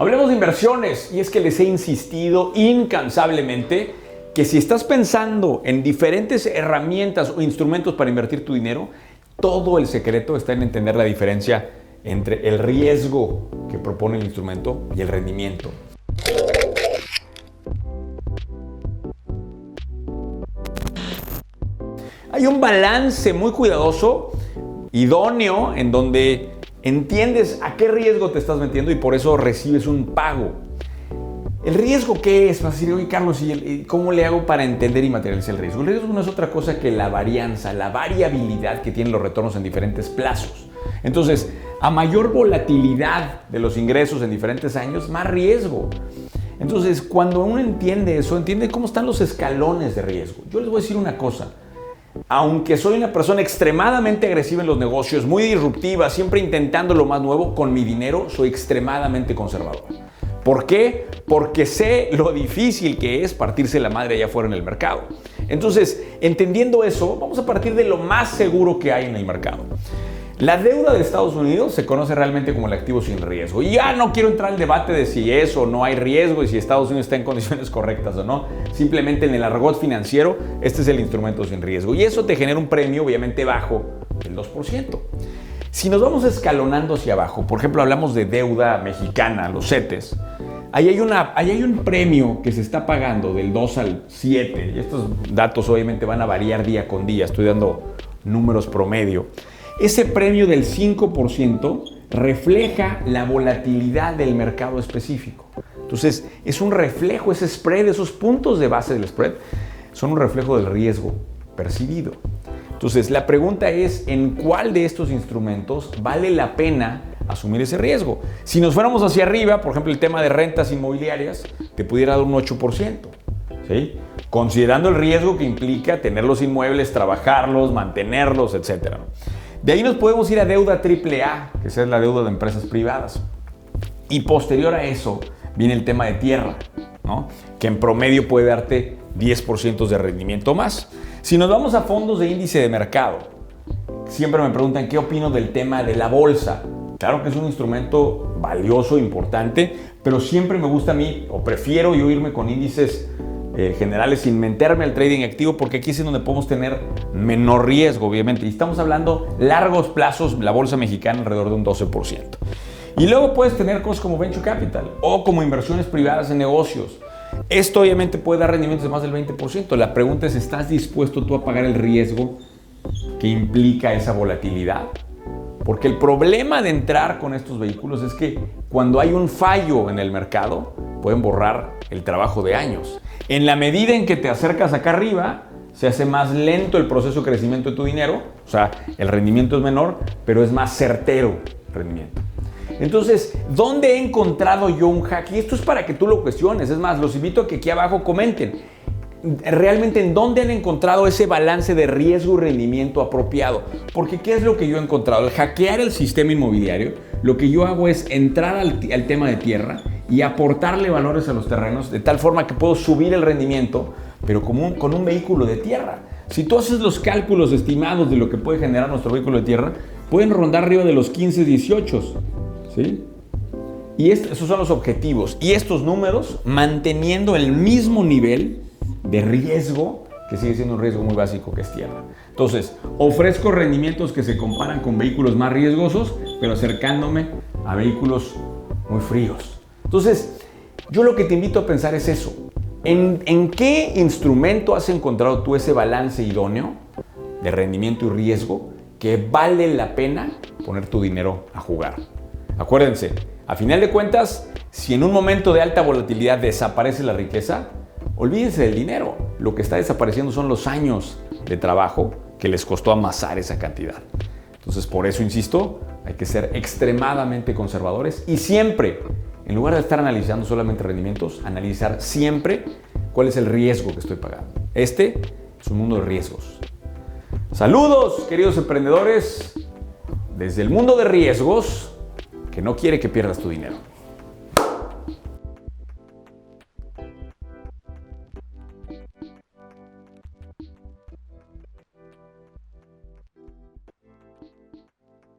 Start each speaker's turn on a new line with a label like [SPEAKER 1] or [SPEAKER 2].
[SPEAKER 1] Hablemos de inversiones, y es que les he insistido incansablemente que si estás pensando en diferentes herramientas o instrumentos para invertir tu dinero, todo el secreto está en entender la diferencia entre el riesgo que propone el instrumento y el rendimiento. Hay un balance muy cuidadoso, idóneo, en donde entiendes a qué riesgo te estás metiendo y por eso recibes un pago. ¿El riesgo qué es? Vas a decir, oye Carlos, ¿y cómo le hago para entender y materializar el riesgo? El riesgo no es otra cosa que la varianza, la variabilidad que tienen los retornos en diferentes plazos. Entonces, a mayor volatilidad de los ingresos en diferentes años, más riesgo. Entonces, cuando uno entiende eso, entiende cómo están los escalones de riesgo. Yo les voy a decir una cosa. Aunque soy una persona extremadamente agresiva en los negocios, muy disruptiva, siempre intentando lo más nuevo, con mi dinero soy extremadamente conservador. ¿Por qué? Porque sé lo difícil que es partirse la madre allá afuera en el mercado. Entonces, entendiendo eso, vamos a partir de lo más seguro que hay en el mercado. La deuda de Estados Unidos se conoce realmente como el activo sin riesgo. Y ya no quiero entrar al debate de si es o no hay riesgo y si Estados Unidos está en condiciones correctas o no. Simplemente en el argot financiero, este es el instrumento sin riesgo. Y eso te genera un premio obviamente bajo del 2%. Si nos vamos escalonando hacia abajo, por ejemplo, hablamos de deuda mexicana, los CETES. Ahí hay un premio que se está pagando del 2 al 7. Y estos datos obviamente van a variar día con día. Estoy dando números promedio. Ese premio del 5% refleja la volatilidad del mercado específico. Entonces, es un reflejo, ese spread, esos puntos de base del spread, son un reflejo del riesgo percibido. Entonces, la pregunta es, ¿en cuál de estos instrumentos vale la pena asumir ese riesgo? Si nos fuéramos hacia arriba, por ejemplo, el tema de rentas inmobiliarias, te pudiera dar un 8%, ¿sí? Considerando el riesgo que implica tener los inmuebles, trabajarlos, mantenerlos, etc. De ahí nos podemos ir a deuda AAA, que es la deuda de empresas privadas. Y posterior a eso viene el tema de tierra, ¿no? Que en promedio puede darte 10% de rendimiento más. Si nos vamos a fondos de índice de mercado, siempre me preguntan qué opino del tema de la bolsa. Claro que es un instrumento valioso, importante, pero siempre me gusta a mí, o prefiero yo irme con índices generales sin meterme al trading activo, porque aquí es donde podemos tener menor riesgo, obviamente. Y estamos hablando largos plazos, la bolsa mexicana alrededor de un 12%. Y luego puedes tener cosas como venture capital o como inversiones privadas en negocios. Esto obviamente puede dar rendimientos de más del 20%. La pregunta es, ¿estás dispuesto tú a pagar el riesgo que implica esa volatilidad? Porque el problema de entrar con estos vehículos es que cuando hay un fallo en el mercado, pueden borrar el trabajo de años. En la medida en que te acercas acá arriba, se hace más lento el proceso de crecimiento de tu dinero, o sea, el rendimiento es menor, pero es más certero el rendimiento. Entonces, ¿dónde he encontrado yo un hack? Y esto es para que tú lo cuestiones. Es más, los invito a que aquí abajo comenten. Realmente, ¿en dónde han encontrado ese balance de riesgo y rendimiento apropiado? Porque, ¿qué es lo que yo he encontrado? Al hackear el sistema inmobiliario, lo que yo hago es entrar al tema de tierra y aportarle valores a los terrenos de tal forma que puedo subir el rendimiento, pero con un vehículo de tierra. Si tú haces los cálculos estimados de lo que puede generar nuestro vehículo de tierra, pueden rondar arriba de los 15, 18, ¿sí? Y esos son los objetivos. Y estos números manteniendo el mismo nivel de riesgo, que sigue siendo un riesgo muy básico, que es tierra. Entonces, ofrezco rendimientos que se comparan con vehículos más riesgosos, pero acercándome a vehículos muy fríos. Entonces, yo lo que te invito a pensar es eso. ¿En qué instrumento has encontrado tú ese balance idóneo de rendimiento y riesgo que vale la pena poner tu dinero a jugar? Acuérdense, a final de cuentas, si en un momento de alta volatilidad desaparece la riqueza, olvídense del dinero. Lo que está desapareciendo son los años de trabajo que les costó amasar esa cantidad. Entonces, por eso insisto, hay que ser extremadamente conservadores y siempre, en lugar de estar analizando solamente rendimientos, analizar siempre cuál es el riesgo que estoy pagando. Este es un mundo de riesgos. Saludos, queridos emprendedores, desde el mundo de riesgos que no quiere que pierdas tu dinero.